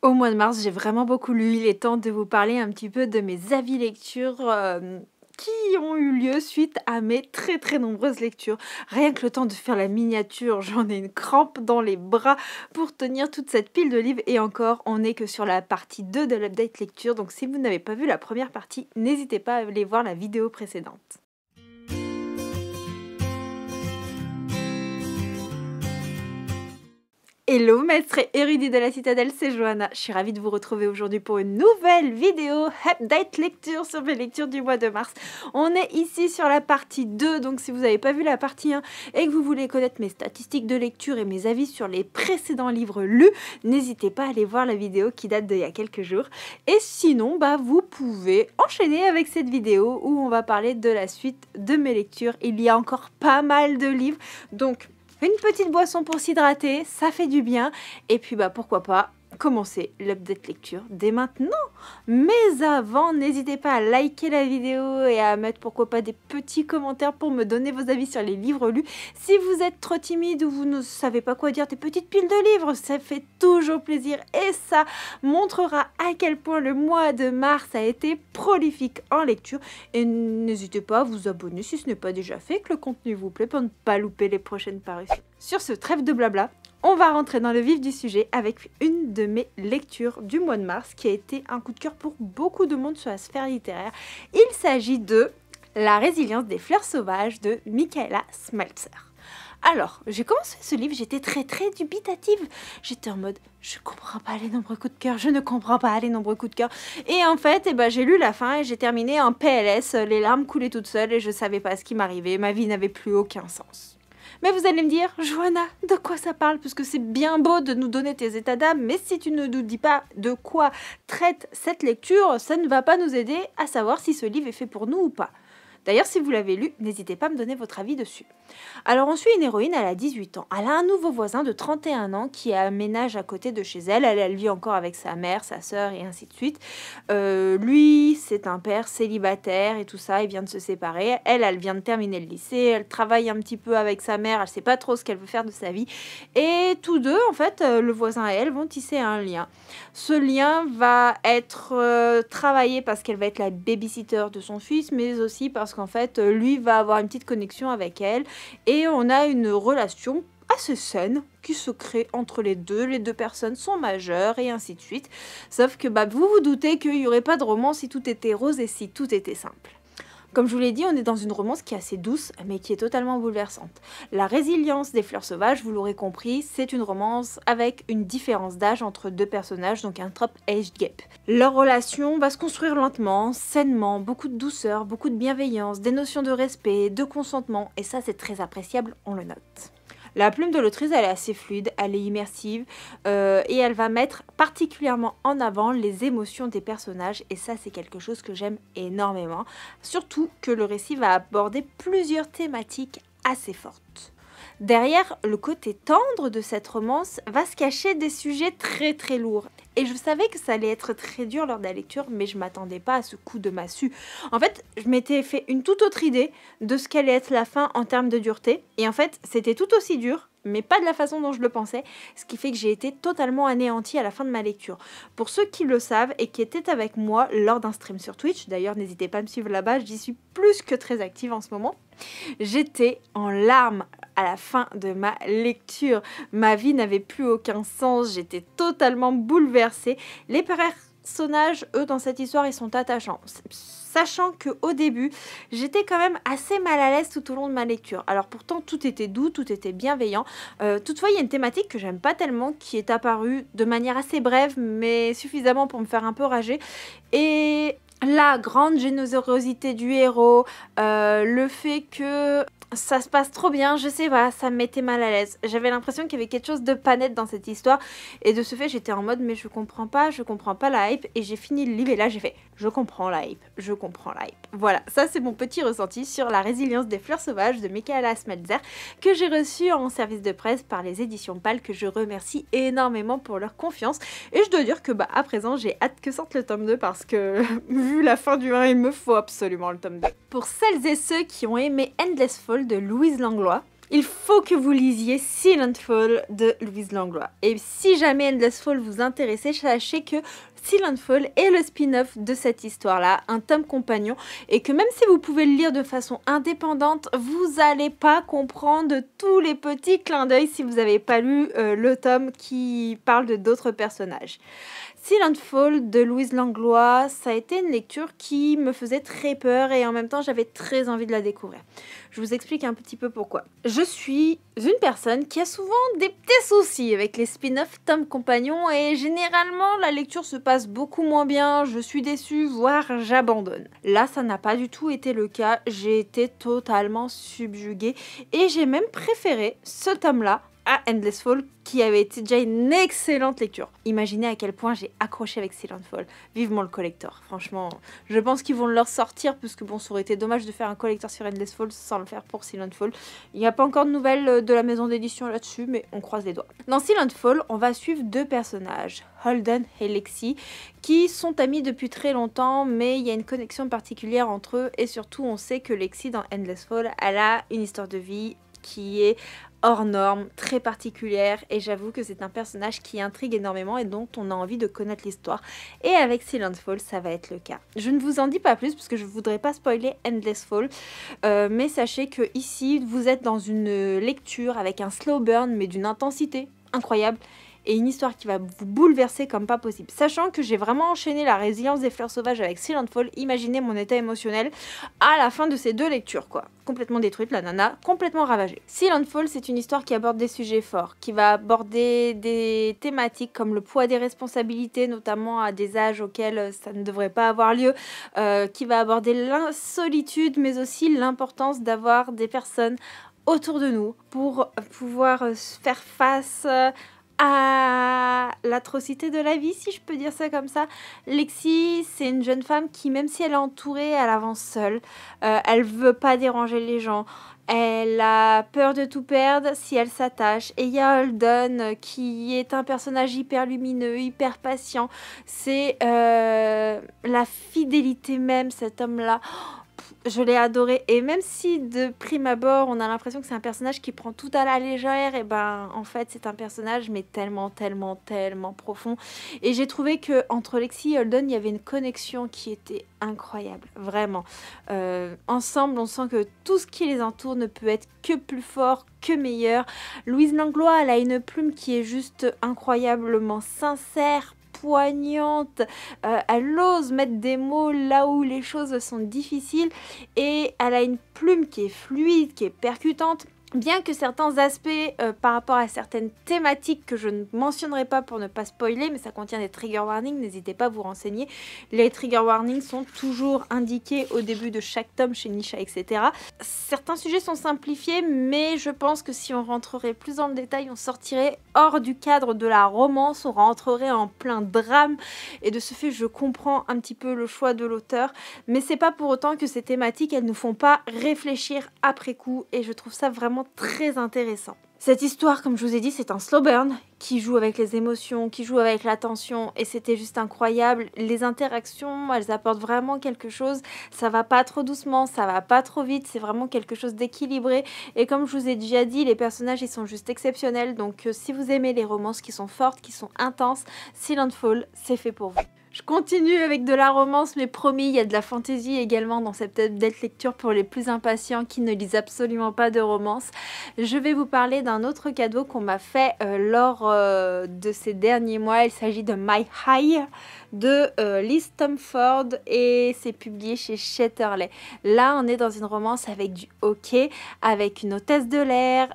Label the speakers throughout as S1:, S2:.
S1: Au mois de mars, j'ai vraiment beaucoup lu. Il est temps de vous parler un petit peu de mes avis lecture qui ont eu lieu suite à mes très nombreuses lectures. Rien que le temps de faire la miniature, j'en ai une crampe dans les bras pour tenir toute cette pile de livres. Et encore, on n'est que sur la partie 2 de l'update lecture. Donc si vous n'avez pas vu la première partie, n'hésitez pas à aller voir la vidéo précédente. Hello maître et érudit de la citadelle, c'est Johanna. Je suis ravie de vous retrouver aujourd'hui pour une nouvelle vidéo update lecture sur mes lectures du mois de mars. On est ici sur la partie 2, donc si vous n'avez pas vu la partie 1 et que vous voulez connaître mes statistiques de lecture et mes avis sur les précédents livres lus, n'hésitez pas à aller voir la vidéo qui date d'il y a quelques jours. Et sinon, vous pouvez enchaîner avec cette vidéo où on va parler de la suite de mes lectures. Il y a encore pas mal de livres, donc une petite boisson pour s'hydrater, ça fait du bien. Et puis pourquoi pas commencer l'update lecture dès maintenant. Mais avant, n'hésitez pas à liker la vidéo et à mettre pourquoi pas des petits commentaires pour me donner vos avis sur les livres lus. Si vous êtes trop timide ou vous ne savez pas quoi dire des petites piles de livres, ça fait toujours plaisir et ça montrera à quel point le mois de mars a été prolifique en lecture. Et n'hésitez pas à vous abonner si ce n'est pas déjà fait, que le contenu vous plaît pour ne pas louper les prochaines parutions. Sur ce trêve de blabla, on va rentrer dans le vif du sujet avec une de mes lectures du mois de mars qui a été un coup de cœur pour beaucoup de monde sur la sphère littéraire. Il s'agit de La résilience des fleurs sauvages de Michaela Smeltzer. Alors, j'ai commencé ce livre, j'étais très dubitative. J'étais en mode, je comprends pas les nombreux coups de cœur, je ne comprends pas les nombreux coups de cœur. Et en fait, j'ai lu la fin et j'ai terminé en PLS, les larmes coulaient toutes seules et je savais pas ce qui m'arrivait, ma vie n'avait plus aucun sens. Mais vous allez me dire, Johanna, de quoi ça parle? Parce que c'est bien beau de nous donner tes états d'âme, mais si tu ne nous dis pas de quoi traite cette lecture, ça ne va pas nous aider à savoir si ce livre est fait pour nous ou pas. D'ailleurs, si vous l'avez lu, n'hésitez pas à me donner votre avis dessus. Alors, on suit une héroïne, elle a 18 ans. Elle a un nouveau voisin de 31 ans qui aménage à côté de chez elle. Elle vit encore avec sa mère, sa sœur et ainsi de suite. Lui, c'est un père célibataire et tout ça, il vient de se séparer. Elle vient de terminer le lycée, elle travaille un petit peu avec sa mère, elle sait pas trop ce qu'elle veut faire de sa vie. Et tous deux, en fait, le voisin et elle vont tisser un lien. Ce lien va être travaillé parce qu'elle va être la babysitter de son fils, mais aussi parce qu'en fait, lui va avoir une petite connexion avec elle. Et on a une relation assez saine qui se crée entre les deux personnes sont majeures et ainsi de suite. Sauf que vous vous doutez qu'il n'y aurait pas de romance si tout était rose et si tout était simple. Comme je vous l'ai dit, on est dans une romance qui est assez douce, mais qui est totalement bouleversante. La résilience des fleurs sauvages, vous l'aurez compris, c'est une romance avec une différence d'âge entre deux personnages, donc un top age gap. Leur relation va se construire lentement, sainement, beaucoup de douceur, beaucoup de bienveillance, des notions de respect, de consentement, et ça c'est très appréciable, on le note. La plume de l'autrice, elle est assez fluide, elle est immersive et elle va mettre particulièrement en avant les émotions des personnages et ça c'est quelque chose que j'aime énormément. Surtout que le récit va aborder plusieurs thématiques assez fortes. Derrière le côté tendre de cette romance va se cacher des sujets très lourds. Et je savais que ça allait être très dur lors de la lecture, mais je m'attendais pas à ce coup de massue. En fait, je m'étais fait une toute autre idée de ce qu'allait être la fin en termes de dureté. Et en fait, c'était tout aussi dur, mais pas de la façon dont je le pensais, ce qui fait que j'ai été totalement anéantie à la fin de ma lecture. Pour ceux qui le savent et qui étaient avec moi lors d'un stream sur Twitch, d'ailleurs n'hésitez pas à me suivre là-bas, j'y suis plus que très active en ce moment, j'étais en larmes à la fin de ma lecture. Ma vie n'avait plus aucun sens, j'étais totalement bouleversée. Les personnages, eux, dans cette histoire, ils sont attachants. Sachant qu'au début, j'étais quand même assez mal à l'aise tout au long de ma lecture. Alors pourtant, tout était doux, tout était bienveillant. Toutefois, il y a une thématique que j'aime pas tellement, qui est apparue de manière assez brève, mais suffisamment pour me faire un peu rager. Et la grande générosité du héros, le fait que ça se passe trop bien, je sais pas, ça me mettait mal à l'aise. J'avais l'impression qu'il y avait quelque chose de pas net dans cette histoire et de ce fait j'étais en mode mais je comprends pas la hype et j'ai fini le livre et là j'ai fait je comprends la hype. Voilà, ça c'est mon petit ressenti sur La résilience des fleurs sauvages de Michaela Smeltzer que j'ai reçu en service de presse par les éditions Pâle que je remercie énormément pour leur confiance et je dois dire que à présent j'ai hâte que sorte le tome 2 parce que vu la fin du 1 il me faut absolument le tome 2. Pour celles et ceux qui ont aimé Endless Fall de Louise Langlois, il faut que vous lisiez Silent Fall de Louise Langlois. Et si jamais Endless Fall vous intéressait, sachez que Silent Fall est le spin-off de cette histoire-là, un tome compagnon, et que même si vous pouvez le lire de façon indépendante, vous n'allez pas comprendre tous les petits clins d'œil si vous n'avez pas lu le tome qui parle de d'autres personnages. Silent Fall de Louise Langlois, ça a été une lecture qui me faisait très peur et en même temps j'avais très envie de la découvrir. Je vous explique un petit peu pourquoi. Je suis une personne qui a souvent des petits soucis avec les spin-off tomes compagnons et généralement la lecture se passe beaucoup moins bien, je suis déçue, voire j'abandonne. Là, ça n'a pas du tout été le cas, j'ai été totalement subjuguée et j'ai même préféré ce tome-là à Endless Fall, qui avait été déjà une excellente lecture. Imaginez à quel point j'ai accroché avec Silent Fall. Vivement le collector. Franchement, je pense qu'ils vont le leur sortir, parce que bon, ça aurait été dommage de faire un collector sur Endless Fall sans le faire pour Silent Fall. Il n'y a pas encore de nouvelles de la maison d'édition là-dessus, mais on croise les doigts. Dans Silent Fall, on va suivre deux personnages, Holden et Lexi, qui sont amis depuis très longtemps, mais il y a une connexion particulière entre eux, et surtout on sait que Lexi dans Endless Fall, elle a une histoire de vie qui est hors norme, très particulière, et j'avoue que c'est un personnage qui intrigue énormément et dont on a envie de connaître l'histoire. Et avec Silent Fall, ça va être le cas. Je ne vous en dis pas plus parce que je ne voudrais pas spoiler Endless Fall, mais sachez que ici, vous êtes dans une lecture avec un slow burn, mais d'une intensité incroyable. Et une histoire qui va vous bouleverser comme pas possible. Sachant que j'ai vraiment enchaîné la résilience des fleurs sauvages avec Silent Fall, imaginez mon état émotionnel à la fin de ces deux lectures, quoi. Complètement détruite, la nana, complètement ravagée. Silent Fall, c'est une histoire qui aborde des sujets forts, qui va aborder des thématiques comme le poids des responsabilités, notamment à des âges auxquels ça ne devrait pas avoir lieu, qui va aborder l'insolitude, mais aussi l'importance d'avoir des personnes autour de nous pour pouvoir faire face à l'atrocité de la vie, si je peux dire ça comme ça. Lexi, c'est une jeune femme qui, même si elle est entourée, elle avance seule. Elle veut pas déranger les gens. Elle a peur de tout perdre si elle s'attache. Et il y a Holden qui est un personnage hyper lumineux, hyper patient. C'est la fidélité même, cet homme-là. Je l'ai adoré, et même si de prime abord on a l'impression que c'est un personnage qui prend tout à la légère, et ben en fait c'est un personnage mais tellement profond, et j'ai trouvé que entre Lexi et Holden il y avait une connexion qui était incroyable, vraiment. Ensemble on sent que tout ce qui les entoure ne peut être que plus fort, que meilleur. Louise Langlois, elle a une plume qui est juste incroyablement sincère, poignante, elle ose mettre des mots là où les choses sont difficiles, et elle a une plume qui est fluide, qui est percutante. Bien que certains aspects par rapport à certaines thématiques que je ne mentionnerai pas pour ne pas spoiler, mais ça contient des trigger warnings, n'hésitez pas à vous renseigner. Les trigger warnings sont toujours indiqués au début de chaque tome chez Nisha, etc. Certains sujets sont simplifiés, mais je pense que si on rentrerait plus dans le détail, on sortirait hors du cadre de la romance, on rentrerait en plein drame, et de ce fait je comprends un petit peu le choix de l'auteur, mais c'est pas pour autant que ces thématiques elles nous font pas réfléchir après coup, et je trouve ça vraiment très intéressant. Cette histoire, comme je vous ai dit, c'est un slow burn qui joue avec les émotions, qui joue avec la tension, et c'était juste incroyable. Les interactions, elles apportent vraiment quelque chose. Ça va pas trop doucement, ça va pas trop vite, c'est vraiment quelque chose d'équilibré. Et comme je vous ai déjà dit, les personnages, ils sont juste exceptionnels. Donc si vous aimez les romances qui sont fortes, qui sont intenses, Silent Fall, c'est fait pour vous. Je continue avec de la romance, mais promis, il y a de la fantaisie également dans cette update lecture pour les plus impatients qui ne lisent absolument pas de romance. Je vais vous parler d'un autre cadeau qu'on m'a fait lors de ces derniers mois. Il s'agit de My High de Liz Stamford, et c'est publié chez Shetterley. Là, on est dans une romance avec du hockey, avec une hôtesse de l'air,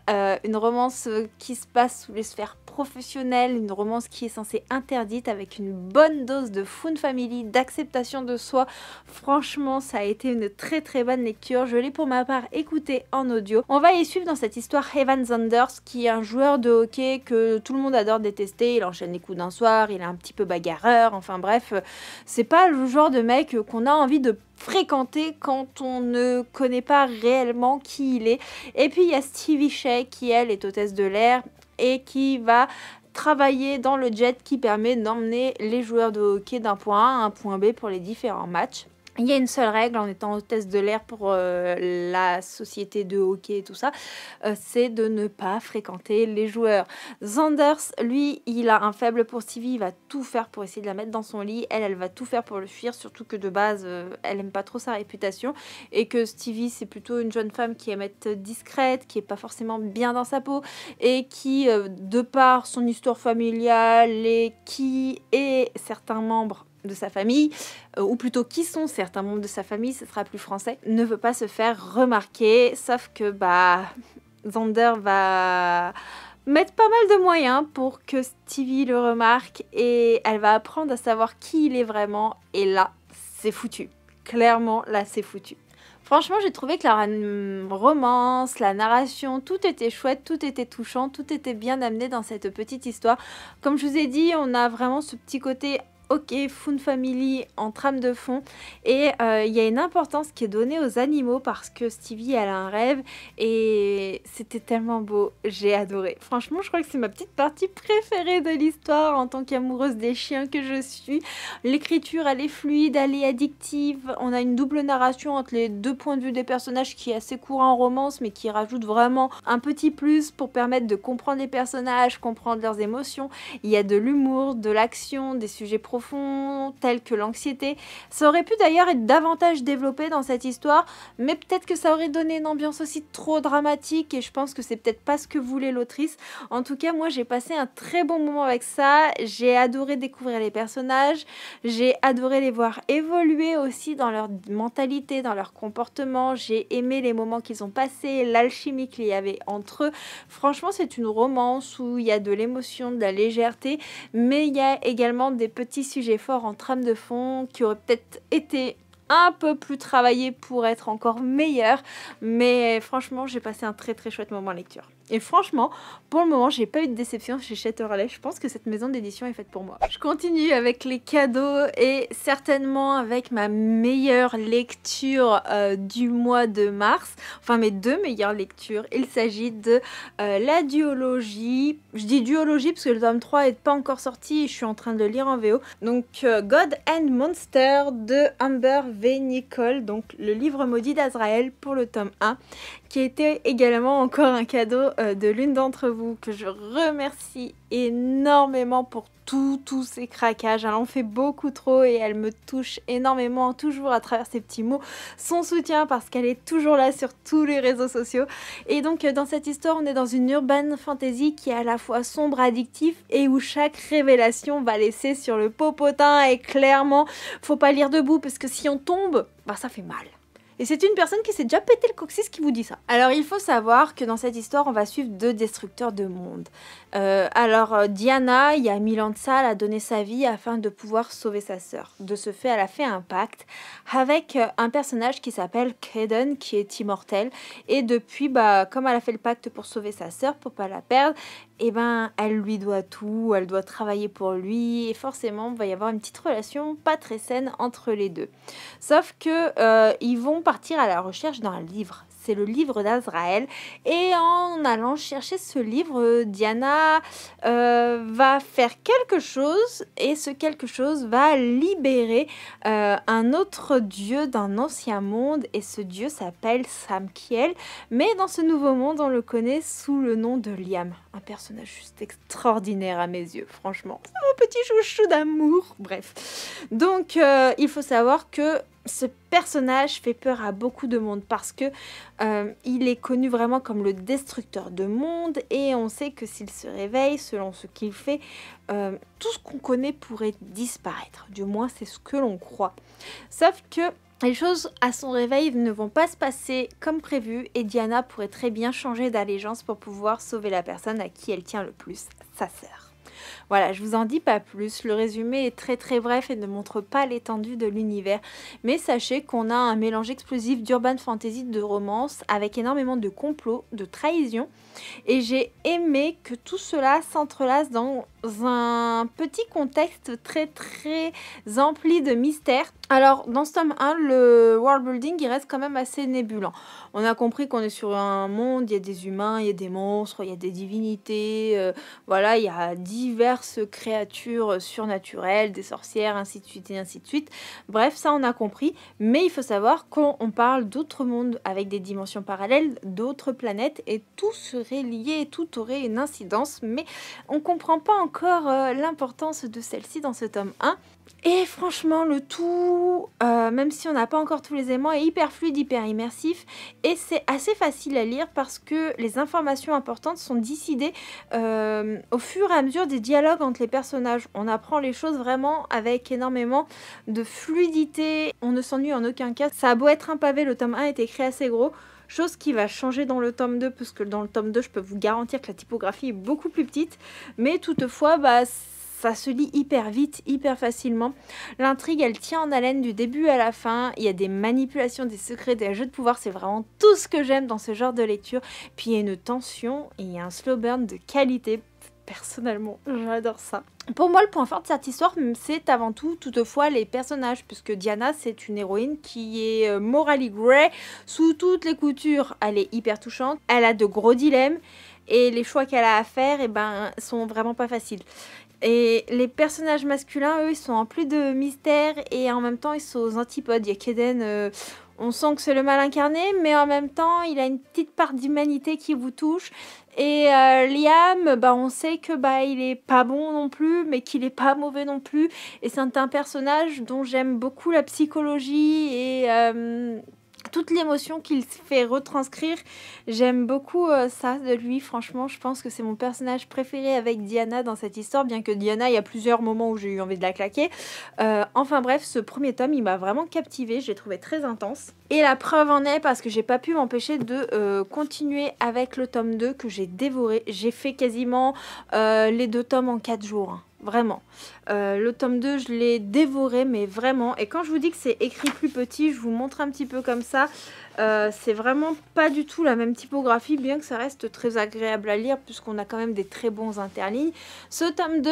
S1: une romance qui se passe sous les sphères professionnelle, une romance qui est censée interdite, avec une bonne dose de fun family, d'acceptation de soi. Franchement, ça a été une très bonne lecture. Je l'ai pour ma part écoutée en audio. On va y suivre dans cette histoire Evan Zanders, qui est un joueur de hockey que tout le monde adore détester. Il enchaîne les coups d'un soir, il est un petit peu bagarreur, enfin bref, c'est pas le genre de mec qu'on a envie de fréquenter quand on ne connaît pas réellement qui il est. Et puis il y a Stevie Shea qui elle est hôtesse de l'air et qui va travailler dans le jet qui permet d'emmener les joueurs de hockey d'un point A à un point B pour les différents matchs. Il y a une seule règle en étant hôtesse de l'air pour la société de hockey et tout ça, c'est de ne pas fréquenter les joueurs. Xanders, lui, il a un faible pour Stevie, il va tout faire pour essayer de la mettre dans son lit. Elle va tout faire pour le fuir, surtout que de base, elle aime pas trop sa réputation. Et que Stevie, c'est plutôt une jeune femme qui aime être discrète, qui est pas forcément bien dans sa peau, et qui, de par son histoire familiale et certains membres de sa famille, ou plutôt qui sont certains membres de sa famille, ce sera plus français, ne veut pas se faire remarquer, sauf que Xander va mettre pas mal de moyens pour que Stevie le remarque et elle va apprendre à savoir qui il est vraiment et là, c'est foutu. Clairement, là, c'est foutu. Franchement, j'ai trouvé que la romance, la narration, tout était chouette, tout était touchant, tout était bien amené dans cette petite histoire. Comme je vous ai dit, on a vraiment ce petit côté ok, Found Family en trame de fond et il y a une importance qui est donnée aux animaux parce que Stevie elle a un rêve et c'était tellement beau, j'ai adoré. Franchement, je crois que c'est ma petite partie préférée de l'histoire en tant qu'amoureuse des chiens que je suis. L'écriture elle est fluide, elle est addictive, on a une double narration entre les deux points de vue des personnages qui est assez courant en romance mais qui rajoute vraiment un petit plus pour permettre de comprendre les personnages, comprendre leurs émotions. Il y a de l'humour, de l'action, des sujets profonds tels que l'anxiété. Ça aurait pu d'ailleurs être davantage développé dans cette histoire, mais peut-être que ça aurait donné une ambiance aussi trop dramatique et je pense que c'est peut-être pas ce que voulait l'autrice. En tout cas, moi j'ai passé un très bon moment avec ça, j'ai adoré découvrir les personnages, j'ai adoré les voir évoluer aussi dans leur mentalité, dans leur comportement, j'ai aimé les moments qu'ils ont passés, l'alchimie qu'il y avait entre eux. Franchement, c'est une romance où il y a de l'émotion, de la légèreté, mais il y a également des petits sujets forts en trame de fond qui auraient peut-être été un peu plus travaillés pour être encore meilleurs, mais franchement j'ai passé un très très chouette moment en lecture. Et franchement, pour le moment, j'ai pas eu de déception chez Shetterley. Je pense que cette maison d'édition est faite pour moi. Je continue avec les cadeaux et certainement avec ma meilleure lecture du mois de mars. Enfin, mes deux meilleures lectures. Il s'agit de la duologie. Je dis duologie parce que le tome 3 n'est pas encore sorti et je suis en train de le lire en VO. Donc, God and Monster de Amber V. Nicole. Donc, le livre maudit d'Azraël pour le tome 1. Qui était également encore un cadeau de l'une d'entre vous, que je remercie énormément pour tous ces craquages. Elle en fait beaucoup trop et elle me touche énormément, toujours à travers ces petits mots, son soutien parce qu'elle est toujours là sur tous les réseaux sociaux. Et donc dans cette histoire, on est dans une urban fantasy qui est à la fois sombre, addictif et où chaque révélation va laisser sur le popotin et clairement, faut pas lire debout parce que si on tombe, ça fait mal. Et c'est une personne qui s'est déjà pété le coccyx qui vous dit ça. Alors il faut savoir que dans cette histoire, on va suivre deux destructeurs de monde. Diana, il y a 1000 ans de ça, elle a donné sa vie afin de pouvoir sauver sa sœur. De ce fait, elle a fait un pacte avec un personnage qui s'appelle Kaden, qui est immortel. Et depuis, comme elle a fait le pacte pour sauver sa sœur, pour pas la perdre, elle lui doit tout, elle doit travailler pour lui. Et forcément, il va y avoir une petite relation pas très saine entre les deux. Sauf que ils vont partir à la recherche d'un livre. C'est le livre d'Azraël. Et en allant chercher ce livre, Diana va faire quelque chose. Et ce quelque chose va libérer un autre dieu d'un ancien monde. Et ce dieu s'appelle Samkiel. Mais dans ce nouveau monde, on le connaît sous le nom de Liam. Un personnage juste extraordinaire à mes yeux, franchement. C'est mon petit chouchou d'amour. Bref. Donc, il faut savoir que ce personnage fait peur à beaucoup de monde parce que il est connu vraiment comme le destructeur de monde et on sait que s'il se réveille, selon ce qu'il fait, tout ce qu'on connaît pourrait disparaître. Du moins, c'est ce que l'on croit. Sauf que les choses à son réveil ne vont pas se passer comme prévu et Diana pourrait très bien changer d'allégeance pour pouvoir sauver la personne à qui elle tient le plus, sa sœur. Voilà, je vous en dis pas plus, le résumé est très très bref et ne montre pas l'étendue de l'univers, mais sachez qu'on a un mélange explosif d'urban fantasy, de romance, avec énormément de complots, de trahison, et j'ai aimé que tout cela s'entrelace dans un petit contexte très empli de mystères. Alors dans ce tome 1, le world building il reste quand même assez nébuleux. On a compris qu'on est sur un monde, il y a des humains, il y a des monstres, il y a des divinités, voilà, il y a diverses créatures surnaturelles, des sorcières, ainsi de suite et ainsi de suite. Bref, ça on a compris, mais il faut savoir qu'on parle d'autres mondes avec des dimensions parallèles, d'autres planètes, et tout serait lié, tout aurait une incidence, mais on comprend pas encore l'importance de celle-ci dans ce tome 1. Et franchement, le tout, même si on n'a pas encore tous les éléments, est hyper fluide, hyper immersif. Et c'est assez facile à lire parce que les informations importantes sont décidées au fur et à mesure des dialogues entre les personnages. On apprend les choses vraiment avec énormément de fluidité. On ne s'ennuie en aucun cas. Ça a beau être un pavé, le tome 1 est écrit assez gros. Chose qui va changer dans le tome 2, parce que dans le tome 2, je peux vous garantir que la typographie est beaucoup plus petite. Mais toutefois, ça se lit hyper vite, hyper facilement. L'intrigue, elle tient en haleine du début à la fin. Il y a des manipulations, des secrets, des jeux de pouvoir. C'est vraiment tout ce que j'aime dans ce genre de lecture. Puis il y a une tension et il y a un slow burn de qualité. Personnellement, j'adore ça. Pour moi, le point fort de cette histoire, c'est avant tout, toutefois, les personnages, puisque Diana, c'est une héroïne qui est morally grey, sous toutes les coutures. Elle est hyper touchante, elle a de gros dilemmes, et les choix qu'elle a à faire, sont vraiment pas faciles. Et les personnages masculins, eux, ils sont en plus de mystère, et en même temps, ils sont aux antipodes. Il y a Kaden... on sent que c'est le mal incarné, mais en même temps, il a une petite part d'humanité qui vous touche. Et Liam, on sait que il est pas bon non plus, mais qu'il est pas mauvais non plus. Et c'est un personnage dont j'aime beaucoup la psychologie et toute l'émotion qu'il fait retranscrire. J'aime beaucoup ça de lui. Franchement, je pense que c'est mon personnage préféré avec Diana dans cette histoire, bien que Diana, il y a plusieurs moments où j'ai eu envie de la claquer. Enfin bref, ce premier tome, il m'a vraiment captivée. Je l'ai trouvé très intense. Et la preuve en est parce que j'ai pas pu m'empêcher de continuer avec le tome 2 que j'ai dévoré. J'ai fait quasiment les 2 tomes en 4 jours. Hein. Vraiment. Le tome 2, je l'ai dévoré, mais vraiment. Et quand je vous dis que c'est écrit plus petit, je vous montre un petit peu comme ça. C'est vraiment pas du tout la même typographie, bien que ça reste très agréable à lire, puisqu'on a quand même des très bons interlignes. Ce tome 2...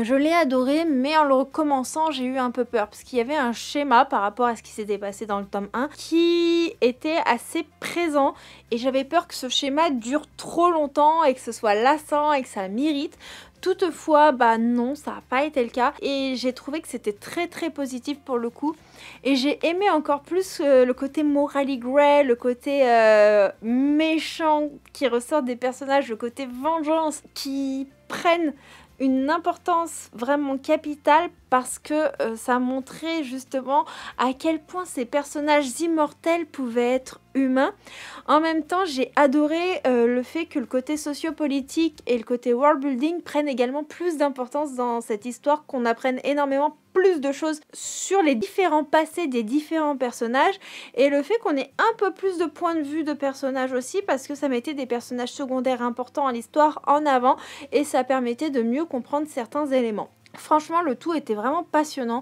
S1: je l'ai adoré, mais en le recommençant, j'ai eu un peu peur parce qu'il y avait un schéma par rapport à ce qui s'était passé dans le tome 1 qui était assez présent et j'avais peur que ce schéma dure trop longtemps et que ce soit lassant et que ça m'irrite. Toutefois, non, ça n'a pas été le cas et j'ai trouvé que c'était très positif pour le coup. Et j'ai aimé encore plus le côté morally grey, le côté méchant qui ressort des personnages, le côté vengeance qui prennent une importance vraiment capitale parce que ça montrait justement à quel point ces personnages immortels pouvaient être humains. En même temps, j'ai adoré le fait que le côté sociopolitique et le côté world building prennent également plus d'importance dans cette histoire, qu'on apprenne énormément plus de choses sur les différents passés des différents personnages et le fait qu'on ait un peu plus de points de vue de personnages aussi parce que ça mettait des personnages secondaires importants à l'histoire en avant et ça permettait de mieux comprendre certains éléments. Franchement, le tout était vraiment passionnant,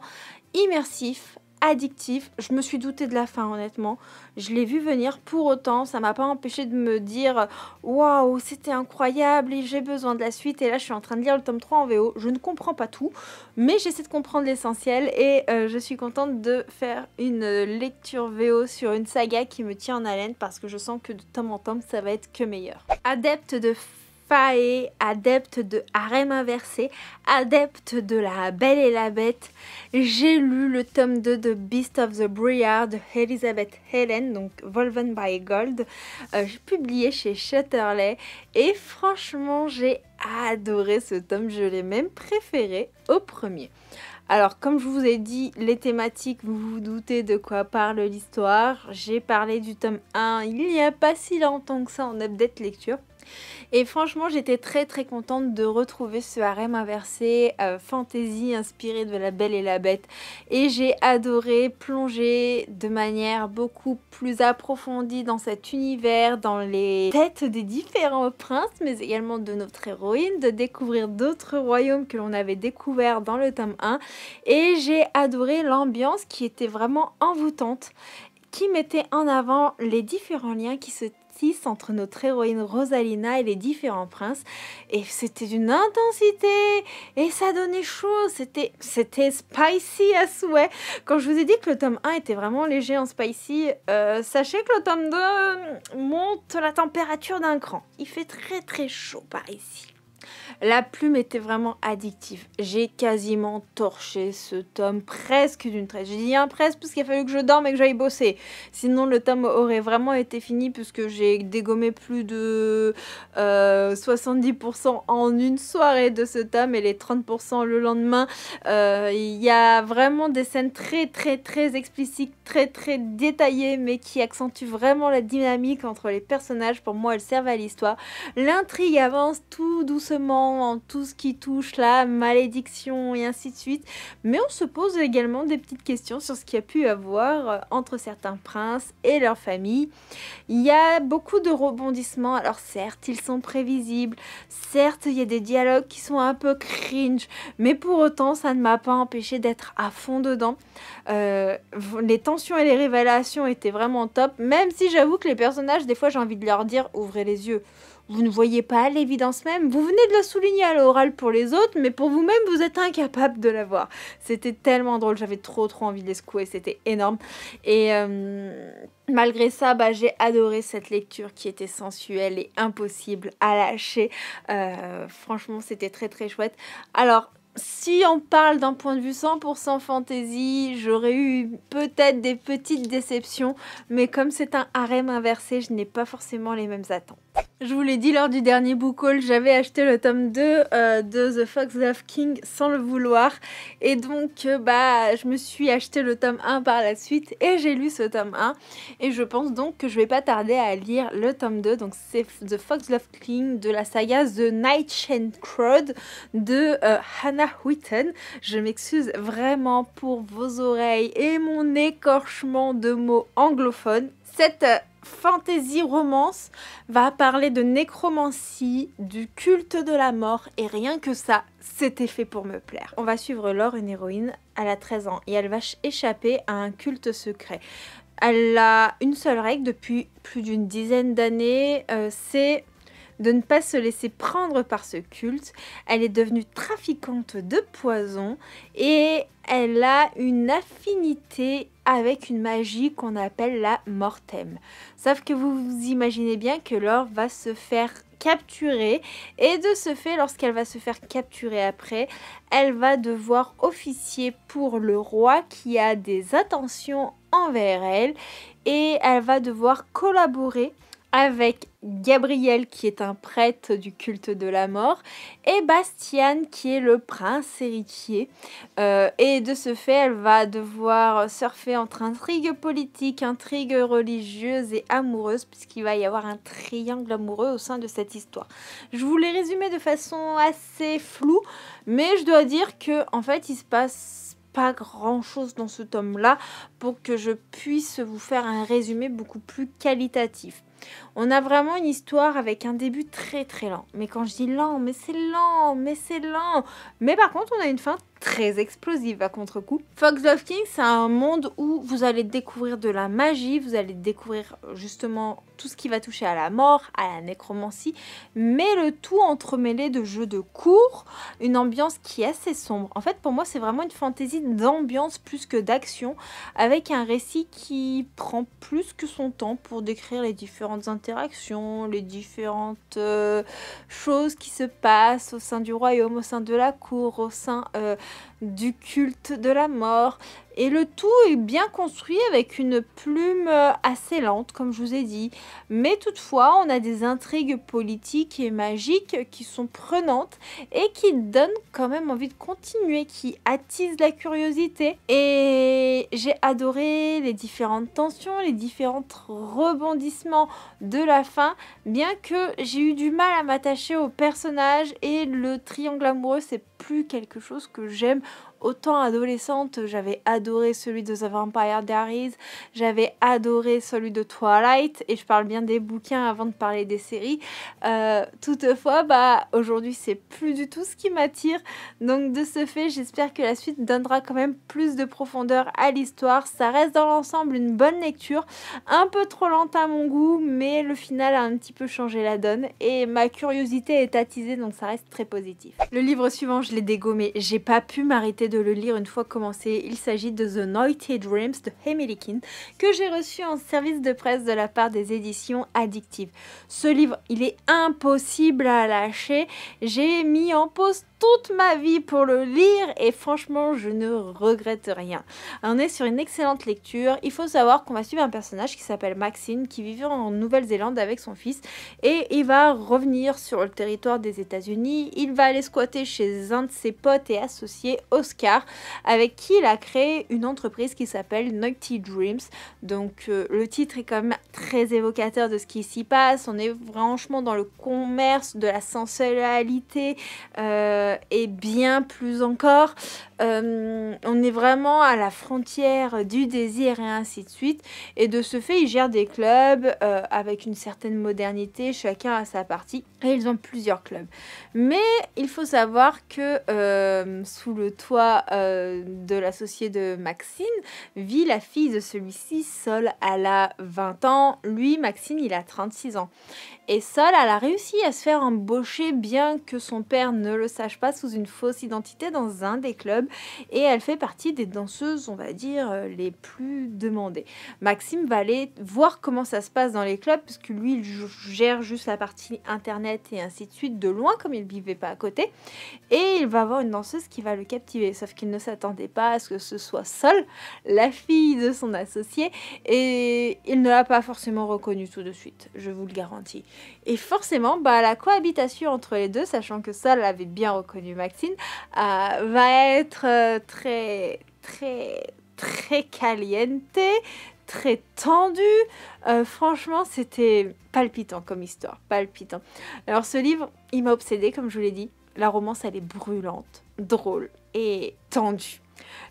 S1: immersif, addictif. Je me suis doutée de la fin, honnêtement. Je l'ai vu venir, pour autant, ça m'a pas empêché de me dire waouh, c'était incroyable et j'ai besoin de la suite. Et là, je suis en train de lire le tome 3 en VO. Je ne comprends pas tout, mais j'essaie de comprendre l'essentiel et je suis contente de faire une lecture VO sur une saga qui me tient en haleine parce que je sens que de tome en tome, ça va être que meilleur. Adepte de Fae, adepte de harem inversé, adepte de la Belle et la Bête, j'ai lu le tome 2 de Beast of the Briar de Elizabeth Helen, donc Woven by Gold, publié chez Shutterley, et franchement j'ai adoré ce tome, je l'ai même préféré au premier. Alors, comme je vous ai dit, les thématiques, vous vous doutez de quoi parle l'histoire. J'ai parlé du tome 1 il n'y a pas si longtemps que ça en update lecture. Et franchement, j'étais très contente de retrouver ce harem inversé, fantasy inspiré de La Belle et la Bête. Et j'ai adoré plonger de manière beaucoup plus approfondie dans cet univers, dans les têtes des différents princes, mais également de notre héroïne, de découvrir d'autres royaumes que l'on avait découverts dans le tome 1. Et j'ai adoré l'ambiance qui était vraiment envoûtante, qui mettait en avant les différents liens qui se justice entre notre héroïne Rosalina et les différents princes. Et c'était d'une intensité et ça donnait chaud. C'était spicy à souhait. Quand je vous ai dit que le tome 1 était vraiment léger en spicy, sachez que le tome 2 monte la température d'un cran. Il fait très très chaud par ici. La plume était vraiment addictive. J'ai quasiment torché ce tome presque d'une traite. J'ai dit un presque parce qu'il a fallu que je dorme et que j'aille bosser. Sinon, le tome aurait vraiment été fini puisque j'ai dégommé plus de 70% en une soirée de ce tome et les 30% le lendemain. Il y a vraiment des scènes très très très explicites, très très détaillées, mais qui accentuent vraiment la dynamique entre les personnages. Pour moi, elles servent à l'histoire. L'intrigue avance tout doucement en tout ce qui touche la malédiction et ainsi de suite, mais on se pose également des petites questions sur ce qu'il y a pu avoir entre certains princes et leur famille. Il y a beaucoup de rebondissements, alors certes ils sont prévisibles, certes il y a des dialogues qui sont un peu cringe, mais pour autant ça ne m'a pas empêché d'être à fond dedans. Les tensions et les révélations étaient vraiment top, même si j'avoue que les personnages, des fois j'ai envie de leur dire ouvrez les yeux. Vous ne voyez pas l'évidence même, vous venez de la souligner à l'oral pour les autres, mais pour vous-même, vous êtes incapable de la voir. C'était tellement drôle, j'avais trop envie de les secouer, c'était énorme. Et malgré ça, j'ai adoré cette lecture qui était sensuelle et impossible à lâcher. Franchement, c'était très très chouette. Alors, si on parle d'un point de vue 100% fantasy, j'aurais eu peut-être des petites déceptions, mais comme c'est un harem inversé, je n'ai pas forcément les mêmes attentes. Je vous l'ai dit lors du dernier book haul, j'avais acheté le tome 2 de The Foxglove King sans le vouloir. Et donc, je me suis acheté le tome 1 par la suite et j'ai lu ce tome 1. Et je pense donc que je vais pas tarder à lire le tome 2. Donc, c'est The Foxglove King de la saga The Nightshade Crowd de Hannah Whitten. Je m'excuse vraiment pour vos oreilles et mon écorchement de mots anglophones. Cette fantasy romance va parler de nécromancie, du culte de la mort et rien que ça, c'était fait pour me plaire. On va suivre Laure, une héroïne, elle a 13 ans et elle va échapper à un culte secret. Elle a une seule règle depuis plus d'une dizaine d'années, c'est de ne pas se laisser prendre par ce culte. Elle est devenue trafiquante de poison et elle a une affinité avec une magie qu'on appelle la mortem. Sauf que vous vous imaginez bien que Laure va se faire capturer et de ce fait, lorsqu'elle va se faire capturer après, elle va devoir officier pour le roi qui a des attentions envers elle et elle va devoir collaborer avec Gabriel qui est un prêtre du culte de la mort et Bastian qui est le prince héritier et de ce fait elle va devoir surfer entre intrigue politique, intrigue religieuse et amoureuse puisqu'il va y avoir un triangle amoureux au sein de cette histoire. Je vous l'ai résumé de façon assez floue mais je dois dire que en fait il se passe pas grand chose dans ce tome là pour que je puisse vous faire un résumé beaucoup plus qualitatif. On a vraiment une histoire avec un début très lent. Mais quand je dis lent, mais c'est lent, mais c'est lent. Mais par contre, on a une fin très explosive à contre-coup. Foxglove King, c'est un monde où vous allez découvrir de la magie, vous allez découvrir justement tout ce qui va toucher à la mort, à la nécromancie, mais le tout entremêlé de jeux de cours, une ambiance qui est assez sombre. En fait, pour moi, c'est vraiment une fantaisie d'ambiance plus que d'action, avec un récit qui prend plus que son temps pour décrire les différentes interactions, les différentes choses qui se passent au sein du royaume, au sein de la cour, au sein du culte de la mort. Et le tout est bien construit avec une plume assez lente, comme je vous ai dit. Mais toutefois, on a des intrigues politiques et magiques qui sont prenantes et qui donnent quand même envie de continuer, qui attisent la curiosité. Et j'ai adoré les différentes tensions, les différents rebondissements de la fin, bien que j'ai eu du mal à m'attacher au personnage et le triangle amoureux, c'est plus quelque chose que j'aime autant adolescente, j'avais adoré celui de The Vampire Diaries, j'avais adoré celui de Twilight, et je parle bien des bouquins avant de parler des séries. Toutefois, aujourd'hui, c'est plus du tout ce qui m'attire. Donc, de ce fait, j'espère que la suite donnera quand même plus de profondeur à l'histoire. Ça reste dans l'ensemble une bonne lecture, un peu trop lente à mon goût, mais le final a un petit peu changé la donne, et ma curiosité est attisée, donc ça reste très positif. Le livre suivant, je l'ai dégommé. J'ai pas pu m'arrêter de le lire une fois commencé. Il s'agit de The Naughty Dreams de Emily King, que j'ai reçu en service de presse de la part des éditions Addictive. Ce livre, il est impossible à lâcher. J'ai mis en pause toute ma vie pour le lire et franchement, je ne regrette rien. On est sur une excellente lecture. Il faut savoir qu'on va suivre un personnage qui s'appelle Maxine, qui vivait en Nouvelle-Zélande avec son fils, et il va revenir sur le territoire des États-Unis. Il va aller squatter chez un de ses potes et associés, Oscar, avec qui il a créé une entreprise qui s'appelle Naughty Dreams. Donc le titre est quand même très évocateur de ce qui s'y passe. On est franchement dans le commerce de la sensualité, et bien plus encore. On est vraiment à la frontière du désir et ainsi de suite. Et de ce fait, ils gèrent des clubs avec une certaine modernité. Chacun a sa partie. Et ils ont plusieurs clubs. Mais il faut savoir que sous le toit de l'associé de Maxine vit la fille de celui-ci, Sol. Elle a 20 ans. Lui, Maxine, il a 36 ans. Et Sol, elle a réussi à se faire embaucher, bien que son père ne le sache pas, sous une fausse identité dans un des clubs. Et elle fait partie des danseuses, on va dire, les plus demandées. Maxime va aller voir comment ça se passe dans les clubs, parce que lui, il gère juste la partie internet et ainsi de suite, de loin, comme il ne vivait pas à côté. Et il va voir une danseuse qui va le captiver. Sauf qu'il ne s'attendait pas à ce que ce soit Sol, la fille de son associé. Et il ne l'a pas forcément reconnue tout de suite, je vous le garantis. Et forcément, la cohabitation entre les deux, sachant que Sol avait bien reconnu Maxine, va être très, très, très caliente, très tendue. Franchement, c'était palpitant comme histoire, palpitant. Alors ce livre, il m'a obsédée, comme je vous l'ai dit. La romance, elle est brûlante, drôle et tendue.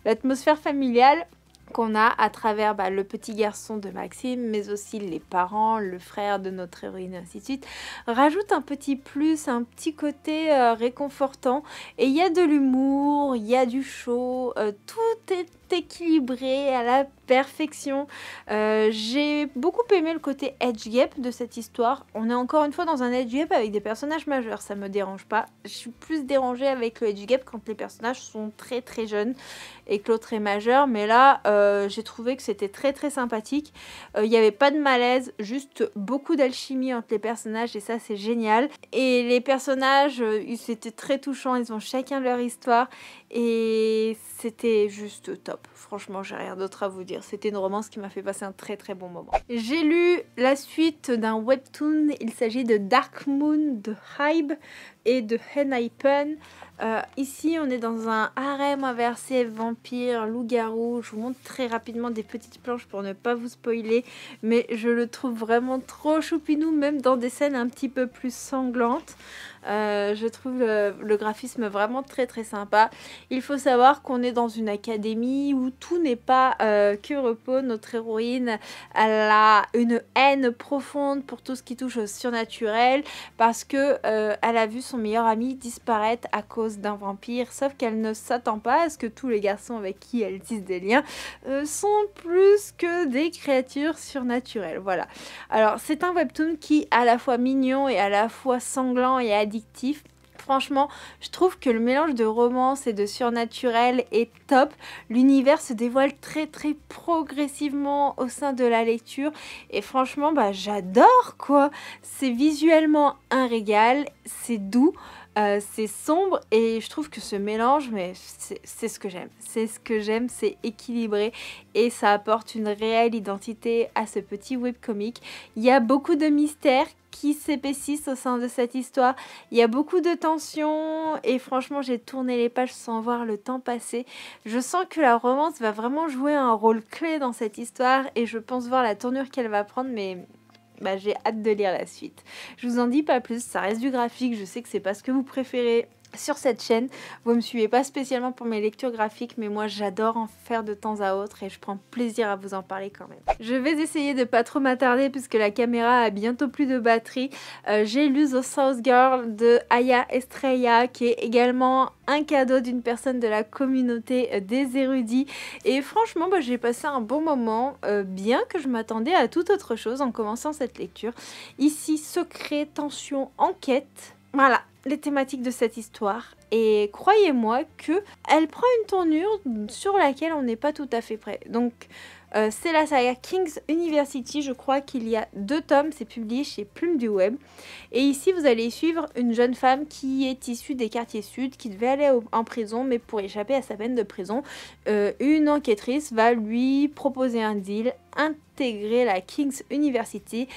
S1: L'atmosphère familiale qu'on a à travers le petit garçon de Maxime, mais aussi les parents, le frère de notre héroïne, ainsi de suite, rajoute un petit plus, un petit côté réconfortant. Et il y a de l'humour, il y a du show, tout est équilibré à la perfection. J'ai beaucoup aimé le côté age gap de cette histoire. On est encore une fois dans un age gap avec des personnages majeurs, ça me dérange pas. Je suis plus dérangée avec le age gap quand les personnages sont très très jeunes et que l'autre est majeur, mais là j'ai trouvé que c'était très très sympathique. Il n'y avait pas de malaise, juste beaucoup d'alchimie entre les personnages, et ça c'est génial. Et les personnages, c'était très touchant, ils ont chacun leur histoire et c'était juste top. Franchement, j'ai rien d'autre à vous dire. C'était une romance qui m'a fait passer un très très bon moment. J'ai lu la suite d'un webtoon. Il s'agit de Dark Moon de Hybe et de Henaipen. Ici, on est dans un harem inversé vampire, loup-garou. Je vous montre très rapidement des petites planches pour ne pas vous spoiler, mais je le trouve vraiment trop choupinou, même dans des scènes un petit peu plus sanglantes. Je trouve le graphisme vraiment très très sympa. Il faut savoir qu'on est dans une académie où tout n'est pas que repos. Notre héroïne, elle a une haine profonde pour tout ce qui touche au surnaturel, parce que elle a vu son meilleur ami disparaître à cause d'un vampire, sauf qu'elle ne s'attend pas à ce que tous les garçons avec qui elle tisse des liens sont plus que des créatures surnaturelles. Voilà. Alors c'est un webtoon qui est à la fois mignon et à la fois sanglant et addictif. Franchement, je trouve que le mélange de romance et de surnaturel est top. L'univers se dévoile très très progressivement au sein de la lecture. Et franchement, j'adore quoi. C'est visuellement un régal, c'est doux. C'est sombre et je trouve que ce mélange, mais c'est ce que j'aime. C'est ce que j'aime, c'est équilibré et ça apporte une réelle identité à ce petit webcomic. Il y a beaucoup de mystères qui s'épaississent au sein de cette histoire. Il y a beaucoup de tensions et franchement, j'ai tourné les pages sans voir le temps passer. Je sens que la romance va vraiment jouer un rôle clé dans cette histoire et je pense voir la tournure qu'elle va prendre, mais j'ai hâte de lire la suite. Je vous en dis pas plus, ça reste du graphique, je sais que c'est pas ce que vous préférez. sur cette chaîne. Vous me suivez pas spécialement pour mes lectures graphiques, mais moi j'adore en faire de temps à autre et je prends plaisir à vous en parler quand même. Je vais essayer de pas trop m'attarder puisque la caméra a bientôt plus de batterie. J'ai lu The South Girl de Aya Estrella, qui est également un cadeau d'une personne de la communauté des érudits, et franchement j'ai passé un bon moment, bien que je m'attendais à toute autre chose en commençant cette lecture. Ici, secret, tension, enquête, voilà les thématiques de cette histoire, et croyez-moi que elle prend une tournure sur laquelle on n'est pas tout à fait prêt. Donc c'est la saga King's University, je crois qu'il y a 2 tomes, c'est publié chez Plume du Web. Et ici vous allez suivre une jeune femme qui est issue des quartiers sud, qui devait aller en prison, mais pour échapper à sa peine de prison, une enquêtrice va lui proposer un deal, intégrer la King's University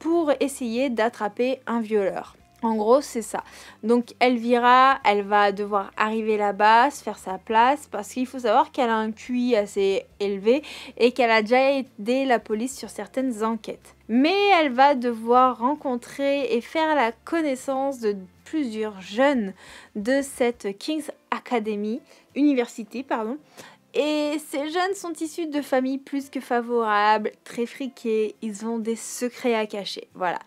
S1: pour essayer d'attraper un violeur. En gros, c'est ça. Donc Elvira, elle va devoir arriver là-bas, se faire sa place, parce qu'il faut savoir qu'elle a un QI assez élevé et qu'elle a déjà aidé la police sur certaines enquêtes. Mais elle va devoir rencontrer et faire la connaissance de plusieurs jeunes de cette King's Academy, université, pardon. Et ces jeunes sont issus de familles plus que favorables, très friqués, ils ont des secrets à cacher, voilà.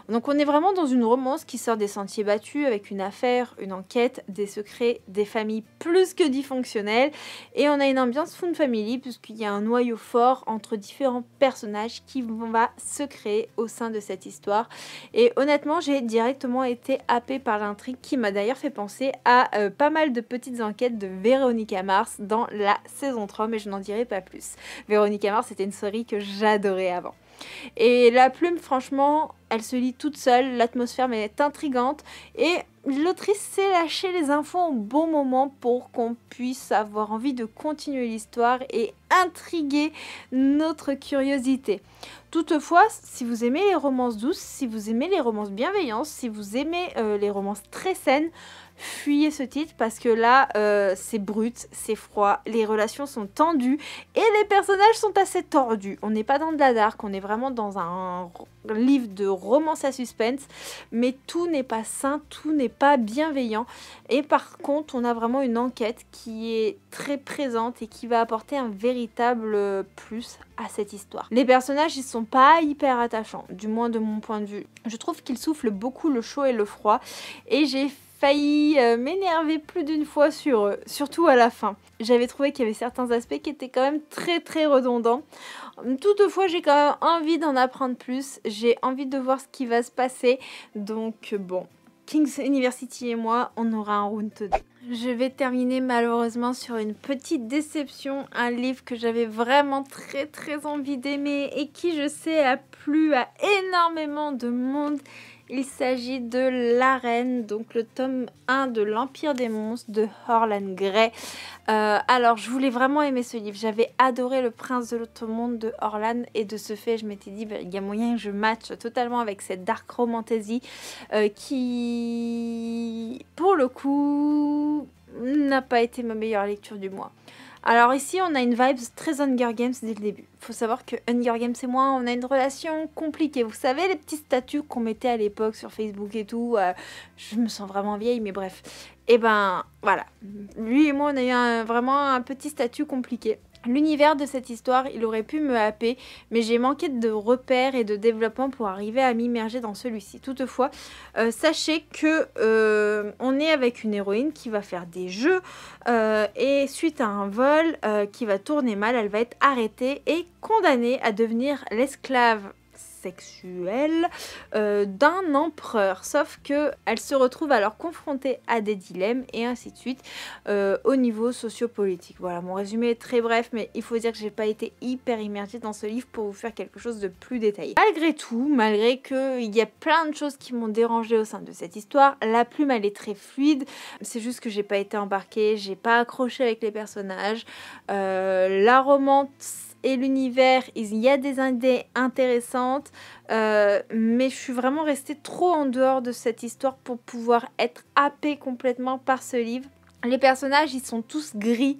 S1: Donc on est vraiment dans une romance qui sort des sentiers battus avec une affaire, une enquête, des secrets, des familles plus que dysfonctionnelles, et on a une ambiance fun family puisqu'il y a un noyau fort entre différents personnages qui va se créer au sein de cette histoire. Et honnêtement, j'ai directement été happée par l'intrigue qui m'a d'ailleurs fait penser à pas mal de petites enquêtes de Véronica Mars dans la saison 3, mais je n'en dirai pas plus. Véronica Mars, c'était une série que j'adorais avant. Et la plume, franchement, elle se lit toute seule, l'atmosphère est intrigante et l'autrice sait lâcher les infos au bon moment pour qu'on puisse avoir envie de continuer l'histoire et intriguer notre curiosité. Toutefois, si vous aimez les romances douces, si vous aimez les romances bienveillantes, si vous aimez les romances très saines, fuyez ce titre parce que là c'est brut, c'est froid, les relations sont tendues et les personnages sont assez tordus. On n'est pas dans de la dark, on est vraiment dans un livre de romance à suspense, mais tout n'est pas sain, tout n'est pas bienveillant, et par contre on a vraiment une enquête qui est très présente et qui va apporter un véritable plus à cette histoire. Les personnages, ils sont pas hyper attachants, du moins de mon point de vue. Je trouve qu'ils soufflent beaucoup le chaud et le froid, et j'ai failli m'énerver plus d'une fois sur eux, surtout à la fin. J'avais trouvé qu'il y avait certains aspects qui étaient quand même très redondants. Toutefois, j'ai quand même envie d'en apprendre plus, j'ai envie de voir ce qui va se passer, donc bon, King's University et moi, on aura un round 2. Je vais terminer malheureusement sur une petite déception, un livre que j'avais vraiment très envie d'aimer et qui, je sais, a plu à énormément de monde. Il s'agit de L'Arène, donc le tome 1 de l'Empire des monstres de Orlan Grey. Alors, je voulais vraiment aimer ce livre. J'avais adoré Le Prince de l'Autre Monde de Orlan, et de ce fait, je m'étais dit, il y a moyen que je matche totalement avec cette dark romantasy qui, pour le coup, n'a pas été ma meilleure lecture du mois. Alors ici, on a une vibe très Hunger Games dès le début. Il faut savoir que Hunger Games et moi, on a une relation compliquée. Vous savez, les petits statuts qu'on mettait à l'époque sur Facebook et tout. Je me sens vraiment vieille, mais bref. Et ben, voilà. Lui et moi, on a eu vraiment un petit statut compliqué. L'univers de cette histoire, il aurait pu me happer, mais j'ai manqué de repères et de développement pour arriver à m'immerger dans celui-ci. Toutefois, sachez que on est avec une héroïne qui va faire des jeux et suite à un vol qui va tourner mal, elle va être arrêtée et condamnée à devenir l'esclave sexuelle d'un empereur, sauf que elle se retrouve alors confrontée à des dilemmes et ainsi de suite au niveau sociopolitique. Voilà, mon résumé est très bref, mais il faut dire que j'ai pas été hyper immergée dans ce livre pour vous faire quelque chose de plus détaillé. Malgré tout, malgré qu'il y a plein de choses qui m'ont dérangée au sein de cette histoire, la plume elle est très fluide, c'est juste que j'ai pas été embarquée, j'ai pas accroché avec les personnages, la romance et l'univers, il y a des idées intéressantes, mais je suis vraiment restée trop en dehors de cette histoire pour pouvoir être happée complètement par ce livre. Les personnages, ils sont tous gris.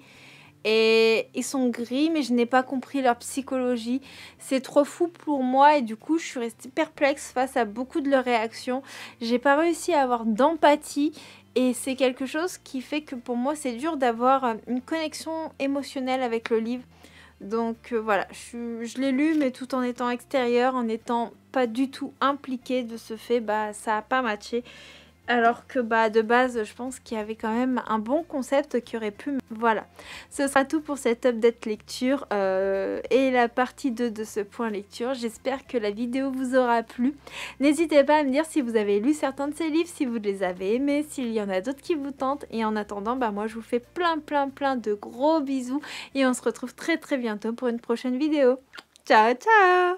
S1: Et ils sont gris, mais je n'ai pas compris leur psychologie. C'est trop fou pour moi et du coup, je suis restée perplexe face à beaucoup de leurs réactions. J'ai pas réussi à avoir d'empathie. Et c'est quelque chose qui fait que pour moi c'est dur d'avoir une connexion émotionnelle avec le livre. Donc voilà, je l'ai lu mais tout en étant extérieur, en n'étant pas du tout impliquée de ce fait, bah ça n'a pas matché. Alors que bah de base je pense qu'il y avait quand même un bon concept qui aurait pu... Voilà, ce sera tout pour cette update lecture et la partie 2 de ce point lecture. J'espère que la vidéo vous aura plu. N'hésitez pas à me dire si vous avez lu certains de ces livres, si vous les avez aimés, s'il y en a d'autres qui vous tentent. Et en attendant, bah moi je vous fais plein de gros bisous et on se retrouve très bientôt pour une prochaine vidéo. Ciao ciao!